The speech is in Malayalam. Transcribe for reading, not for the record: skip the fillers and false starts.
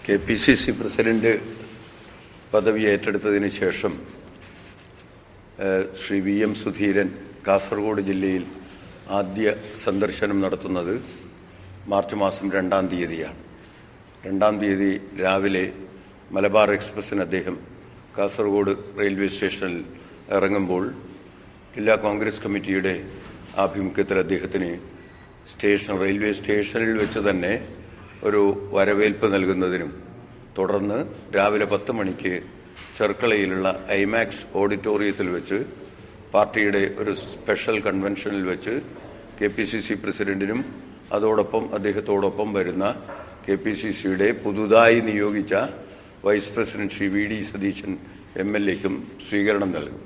KPCC പ്രസിഡന്റ് പദവി ഏറ്റെടുത്തതിന് ശേഷം ശ്രീ VM സുധീരൻ കാസർഗോഡ് ജില്ലയിൽ ആദ്യ സന്ദർശനം നടത്തുന്നത് മാർച്ച് മാസം 2-ാം തീയതിയാണ്. 2-ാം തീയതി രാവിലെ മലബാർ എക്സ്പ്രസ്സിന് അദ്ദേഹം കാസർഗോഡ് റെയിൽവേ സ്റ്റേഷനിൽ ഇറങ്ങുമ്പോൾ ജില്ലാ കോൺഗ്രസ് കമ്മിറ്റിയുടെ ആഭിമുഖ്യത്തിൽ അദ്ദേഹത്തിന് റെയിൽവേ സ്റ്റേഷനിൽ വെച്ച് തന്നെ ഒരു വരവേൽപ്പ് നൽകുന്നതിനും തുടർന്ന് രാവിലെ 10 മണിക്ക് ചെർക്കളയിലുള്ള ഐമാക്സ് ഓഡിറ്റോറിയത്തിൽ വെച്ച് പാർട്ടിയുടെ ഒരു സ്പെഷ്യൽ കൺവെൻഷനിൽ വെച്ച് KPCC പ്രസിഡന്റിനും അതോടൊപ്പം അദ്ദേഹത്തോടൊപ്പം വരുന്ന KPCCയുടെ പുതുതായി നിയോഗിച്ച vice president Shri VD Satheesan MLAക്കും സ്വീകരണം നൽകും.